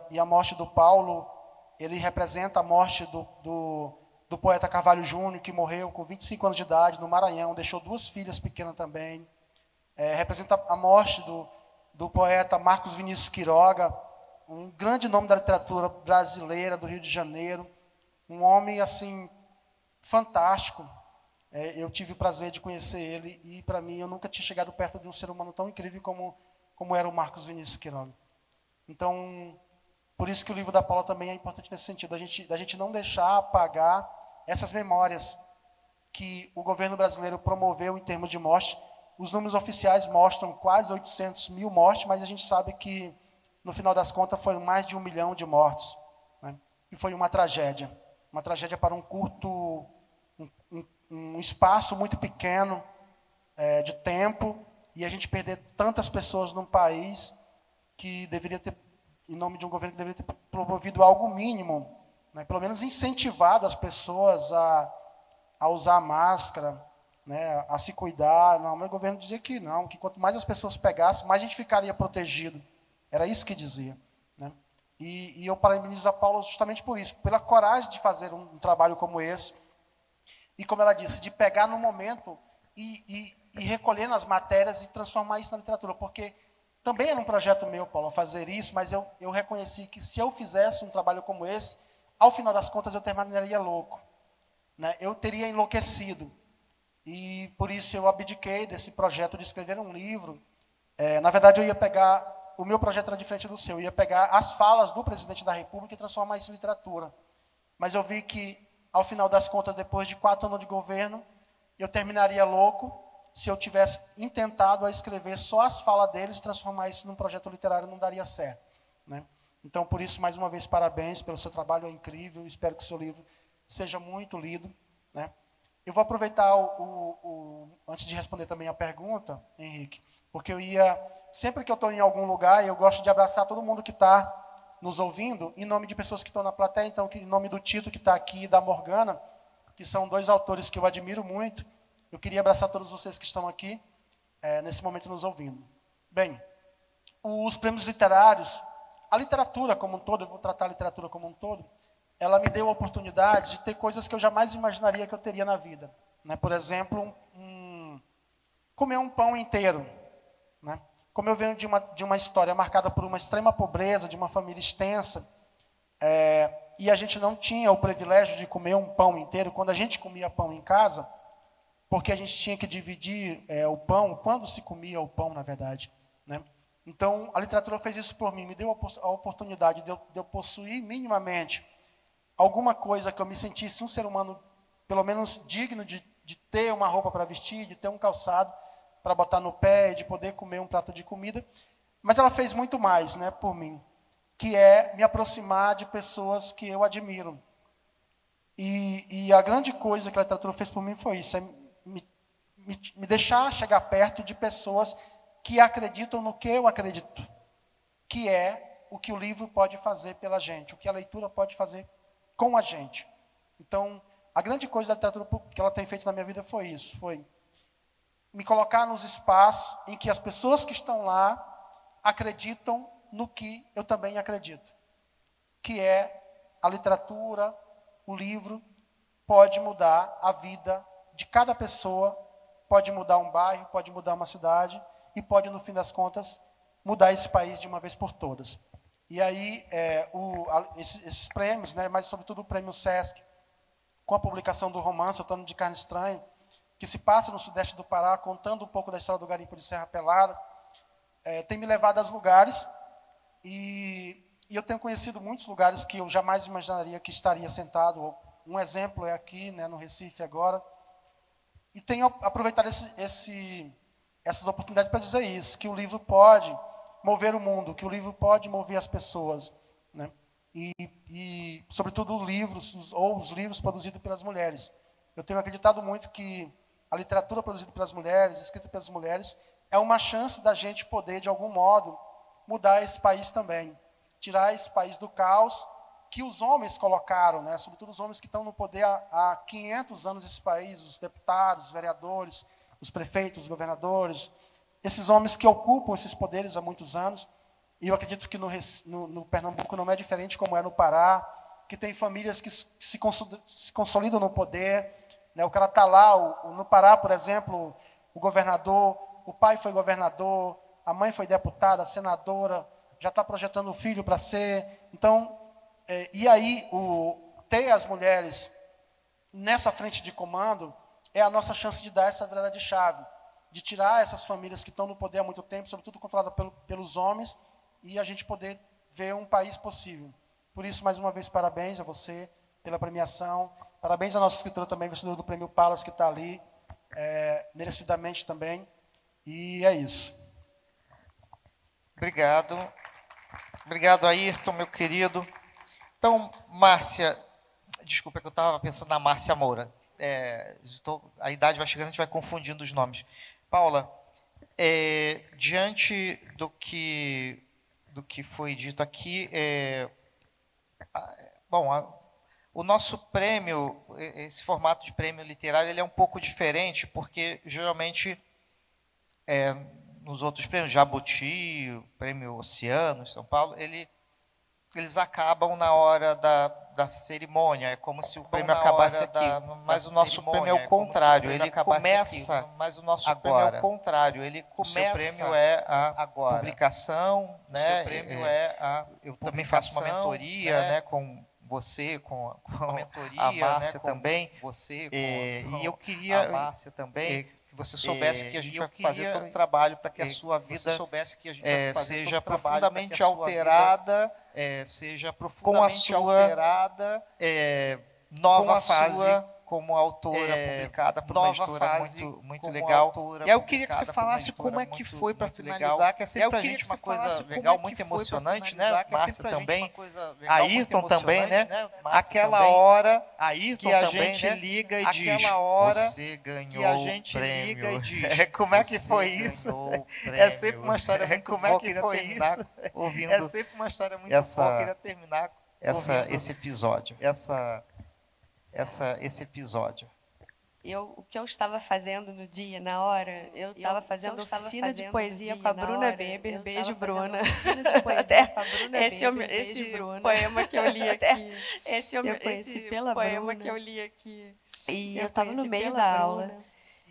E a morte do Paulo, ele representa a morte do poeta Carvalho Júnior, que morreu com 25 anos de idade no Maranhão, deixou 2 filhas pequenas também. Representa a morte do poeta Marcos Vinícius Quiroga, um grande nome da literatura brasileira, do Rio de Janeiro, um homem assim fantástico. Eu tive o prazer de conhecer ele e, para mim, eu nunca tinha chegado perto de um ser humano tão incrível como era o Marcos Vinícius Quiroga. Então, por isso que o livro da Paula também é importante nesse sentido, da gente não deixar apagar essas memórias que o governo brasileiro promoveu em termos de morte. Os números oficiais mostram quase 800 mil mortes, mas a gente sabe que, no final das contas, foram mais de 1 milhão de mortos. Né? E foi uma tragédia para um espaço muito pequeno de tempo, e a gente perder tantas pessoas num país que deveria ter, em nome de um governo que deveria ter promovido algo mínimo, né? Pelo menos incentivado as pessoas a usar máscara, né? A se cuidar. Não, mas o governo dizia que não, que quanto mais as pessoas pegassem, mais a gente ficaria protegido. Era isso que dizia. Né? E eu parabenizo a Paula justamente por isso, pela coragem de fazer um trabalho como esse, e como ela disse, de pegar no momento e recolher nas matérias e transformar isso na literatura, porque também era um projeto meu, Paulo, fazer isso, mas eu reconheci que se eu fizesse um trabalho como esse, ao final das contas eu terminaria louco. Né? Eu teria enlouquecido. E por isso eu abdiquei desse projeto de escrever um livro. Na verdade, eu ia pegar, o meu projeto era diferente do seu, eu ia pegar as falas do presidente da República e transformar isso em literatura. Mas eu vi que, ao final das contas, depois de 4 anos de governo, eu terminaria louco. Se eu tivesse intentado a escrever só as falas deles e transformar isso num projeto literário, não daria certo. Né? Então, por isso, mais uma vez, parabéns pelo seu trabalho, é incrível. Espero que o seu livro seja muito lido. Né? Eu vou aproveitar, antes de responder também a pergunta, Henrique, porque sempre que eu estou em algum lugar, eu gosto de abraçar todo mundo que está nos ouvindo, em nome de pessoas que estão na plateia, então, em nome do Tito, que está aqui, e da Morgana, que são 2 autores que eu admiro muito. Eu queria abraçar todos vocês que estão aqui, nesse momento, nos ouvindo. Bem, os prêmios literários, a literatura como um todo, eu vou tratar a literatura como um todo, ela me deu a oportunidade de ter coisas que eu jamais imaginaria que eu teria na vida. Né? Por exemplo, comer um pão inteiro. Né? Como eu venho de uma história marcada por uma extrema pobreza, de uma família extensa, e a gente não tinha o privilégio de comer um pão inteiro. Quando a gente comia pão em casa, porque a gente tinha que dividir o pão, quando se comia o pão, na verdade, né? Então, a literatura fez isso por mim, me deu a oportunidade de eu possuir minimamente alguma coisa que eu me sentisse um ser humano, pelo menos digno de ter uma roupa para vestir, de ter um calçado para botar no pé, de poder comer um prato de comida. Mas ela fez muito mais, né, por mim, que é me aproximar de pessoas que eu admiro. E a grande coisa que a literatura fez por mim foi isso, é me deixar chegar perto de pessoas que acreditam no que eu acredito, que é o que o livro pode fazer pela gente, o que a leitura pode fazer com a gente. Então, a grande coisa da literatura que ela tem feito na minha vida foi isso, foi me colocar nos espaços em que as pessoas que estão lá acreditam no que eu também acredito, que é a literatura, o livro pode mudar a vida de cada pessoa, pode mudar um bairro, pode mudar uma cidade e pode, no fim das contas, mudar esse país de uma vez por todas. E aí, esses prêmios, né, mas sobretudo o prêmio Sesc, com a publicação do romance Outono de Carne Estranha, que se passa no sudeste do Pará, contando um pouco da história do garimpo de Serra Pelada, tem me levado a lugares, e eu tenho conhecido muitos lugares que eu jamais imaginaria que estaria sentado. Um exemplo é aqui, né, no Recife agora, e tenho aproveitado essas oportunidades para dizer isso, que o livro pode mover o mundo, que o livro pode mover as pessoas, né? E sobretudo os livros produzidos pelas mulheres. Eu tenho acreditado muito que a literatura produzida pelas mulheres, escrita pelas mulheres, é uma chance da gente poder, de algum modo, mudar esse país também, tirar esse país do caos que os homens colocaram, né? Sobretudo os homens que estão no poder há 500 anos nesse país, os deputados, os vereadores, os prefeitos, os governadores, esses homens que ocupam esses poderes há muitos anos. E eu acredito que no Pernambuco não é diferente como é no Pará, que tem famílias que se consolidam no poder, né? O cara está lá, no Pará, por exemplo, o governador, o pai foi governador, a mãe foi deputada, senadora, já está projetando o filho para ser. Então, e aí, ter as mulheres nessa frente de comando é a nossa chance de dar essa virada de chave, de tirar essas famílias que estão no poder há muito tempo, sobretudo controladas pelos homens, e a gente poder ver um país possível. Por isso, mais uma vez, parabéns a você pela premiação, parabéns à nossa escritora também, vencedora do Prêmio Palas, que está ali, merecidamente também, e é isso. Obrigado. Obrigado, Ayrton, meu querido. Então, Márcia, desculpa que eu estava pensando na Márcia Moura. A idade vai chegando, a gente vai confundindo os nomes. Paula, diante do que foi dito aqui, o nosso prêmio, esse formato de prêmio literário, ele é um pouco diferente, porque geralmente nos outros prêmios, Jabuti, o Prêmio Oceano, São Paulo, eles acabam na hora da cerimônia, é como se o prêmio acabasse aqui. Mas o nosso prêmio é o contrário, ele começa agora. É o contrário, ele começa. O prêmio é a publicação, né? Eu também faço uma mentoria, né, com você, com a Márcia também. E eu queria a Márcia também que você soubesse que a gente vai fazer todo o trabalho para que a sua vida seja profundamente alterada, com a sua nova fase como autora publicada por uma editora muito legal. E aí eu queria que você falasse como é que foi para finalizar, que é sempre pra gente uma coisa legal, muito emocionante, né? Márcia também, Ayrton também, né? Aquela hora que a gente liga e diz, você ganhou o prêmio. Como é que foi isso? É sempre uma história muito boa. Como é que foi isso? É sempre uma história muito boa. Eu queria terminar esse episódio. Esse episódio. O que eu estava fazendo no dia, na hora, eu estava fazendo oficina de poesia com a Bruna Beber. Beijo, Bruna. Oficina de poesia com a Bruna Beber. Esse poema que eu li aqui. Eu conheci pela poema que eu li aqui. E eu estava no meio da aula.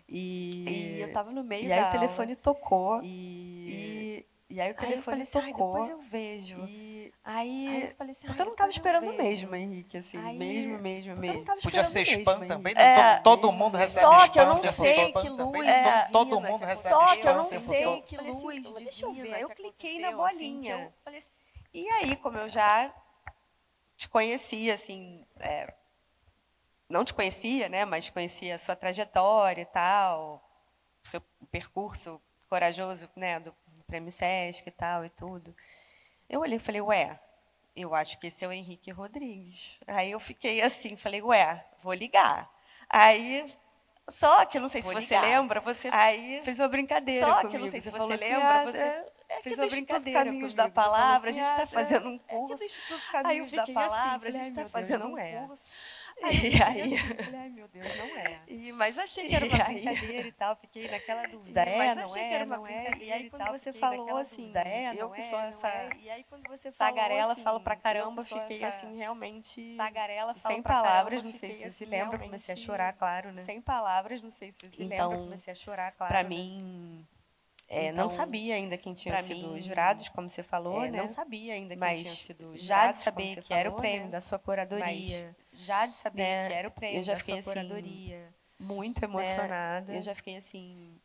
E aí o telefone tocou. E aí o telefone tocou. Depois eu vejo. Aí eu falei assim, porque eu não estava esperando mesmo, Henrique, assim, mesmo. Podia ser spam também, né? Todo mundo recebe spam. Só que eu não sei que luz todo mundo recebe Só spam. que eu não sei que luz divina. Deixa eu ver. Aí eu cliquei na bolinha. E aí, como eu já te conhecia, assim, não te conhecia, né, mas conhecia a sua trajetória e tal, seu percurso corajoso, né, do Prêmio Sesc e tal e tudo. Eu olhei e falei, ué, eu acho que esse é o Henrique Rodrigues. Aí eu fiquei assim, falei, ué, vou ligar. Aí, só que não sei se você lembra, você aí fez uma brincadeira comigo. Só que não sei se você lembra, você fez uma brincadeira Caminhos da Palavra, a gente está fazendo um curso. Aí eu fiquei assim, a gente está fazendo um curso. E aí, ai meu Deus, não é. Mas achei que era uma brincadeira e tal, fiquei naquela dúvida. Não é. E aí quando você falou assim, eu que sou essa tagarela, falo pra caramba, fiquei assim realmente sem palavras, não sei se você lembra, comecei a chorar, claro, né? Sem palavras, não sei se você lembra, comecei a chorar, claro. Pra mim, não sabia ainda quem tinha sido os jurados, como você falou, né? Não sabia ainda quem tinha sido os jurados, já de saber que era o prêmio da sua curadoria, já de saber que era o prêmio da sua curadoria, muito emocionada. Eu já fiquei assim,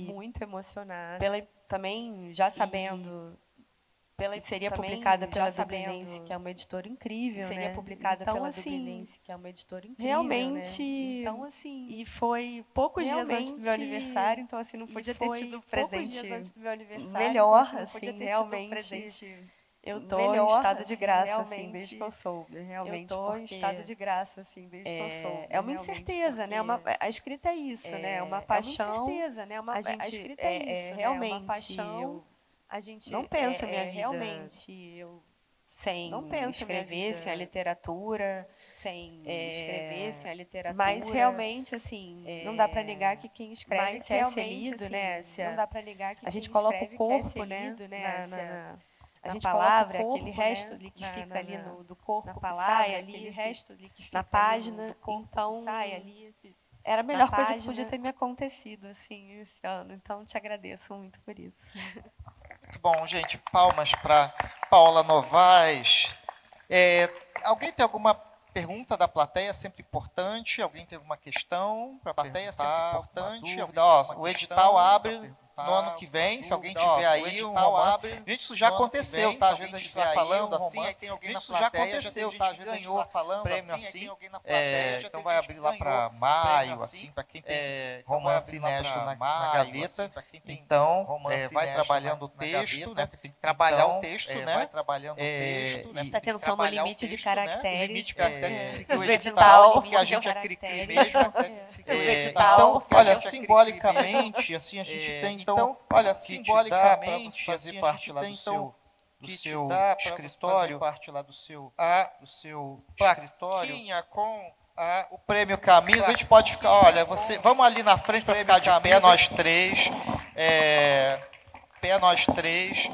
muito emocionada. Também já sabendo seria publicada pela Dublinense, que é uma editora incrível, seria publicada pela Dublinense, que é uma editora incrível, realmente. Então assim, e foi poucos dias antes do meu aniversário, então assim não podia ter tido presente melhor, assim, realmente. Eu tô em estado de graça, assim, desde que eu soube, realmente. Eu tô em estado de graça, assim, desde que eu soube. É uma incerteza, né? A escrita é isso, né? É uma paixão. É uma incerteza, né? A escrita é isso, realmente. Uma paixão. A gente não pensa minha vida realmente sem escrever, sem a literatura, mas realmente assim não dá para negar que quem escreve quer ser lido, né? Não dá para negar que a gente coloca o corpo, né? A gente palavra, aquele resto ali que fica ali do corpo, na palavra, aquele resto ali que fica na página, então sai ali. Era a melhor coisa que podia ter me acontecido assim esse ano, então te agradeço muito por isso. Muito bom, gente. Palmas para Paula Novaes. Alguém tem alguma pergunta da plateia? Sempre importante. Alguém tem alguma questão para a plateia? Sempre importante. O edital abre no ano que vem, se alguém tiver aí um romance. Gente, isso já aconteceu, tá? Às vezes a gente está falando assim, aí tem alguém na plateia. Isso já aconteceu, tá? Às vezes a gente ganhou prêmio assim. Então vai abrir lá para maio, assim, para quem tem romance inédito na gaveta. Então, vai trabalhando o texto, né? Tem que trabalhar o texto, né? Vai trabalhando o texto. A gente está tendo só no limite de caracteres. Limite de caracteres tem que seguir o edital, porque a gente é cri-cri mesmo. Então, olha, simbolicamente, assim, a gente tem então, olha, simbolicamente, fazer parte lá do seu escritório, parte lá do seu escritório, com o Prêmio Caminhos. A gente pode ficar, olha, vamos ali na frente para ficar de pé, nós três,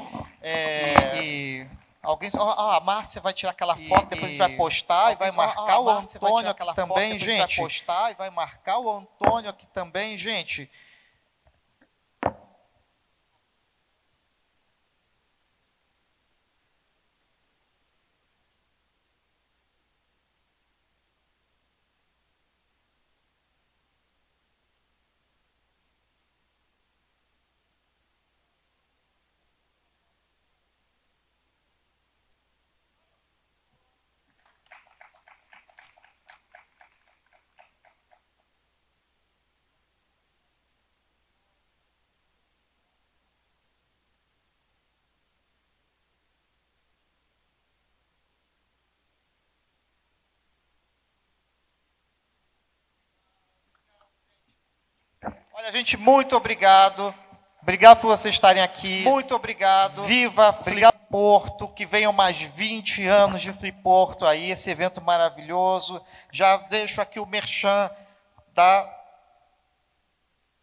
e alguém, a Márcia vai tirar aquela foto, depois a gente vai postar e vai marcar o Antônio aqui também, gente. Vai postar e vai marcar o Antônio aqui também, gente. Olha, gente, muito obrigado. Obrigado por vocês estarem aqui. Muito obrigado. Viva Fliporto, que venham mais 20 anos de Fliporto aí, esse evento maravilhoso. Já deixo aqui o merchan da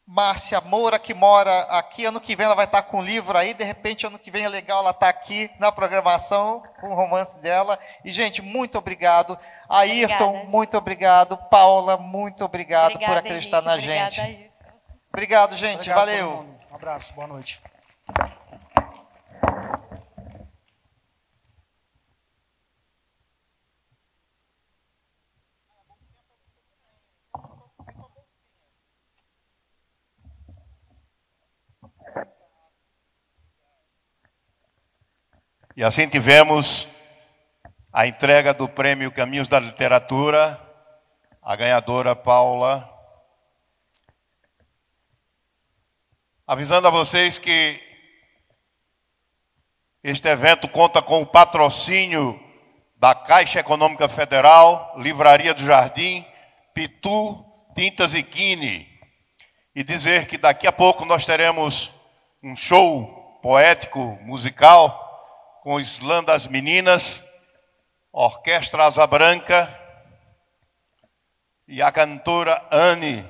Márcia Moura, que mora aqui. Ano que vem ela vai estar com o livro aí. De repente, ano que vem é legal ela estar aqui na programação com o romance dela. E, gente, muito obrigado. Ayrton, obrigada. Muito obrigado. Paula, muito obrigado por acreditar Henrique, na gente. Obrigada, obrigado, gente. Obrigado, valeu. Um abraço, boa noite. E assim tivemos a entrega do Prêmio Caminhos da Literatura, a ganhadora Paula. Avisando a vocês que este evento conta com o patrocínio da Caixa Econômica Federal, Livraria do Jardim, Pitu, Tintas e Quine. E dizer que daqui a pouco nós teremos um show poético, musical, com o Slam das Meninas, Orquestra Asa Branca e a cantora Anne.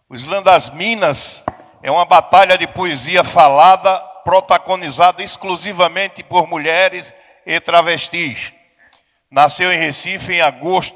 O Slam das Minas é uma batalha de poesia falada, protagonizada exclusivamente por mulheres e travestis. Nasceu em Recife em agosto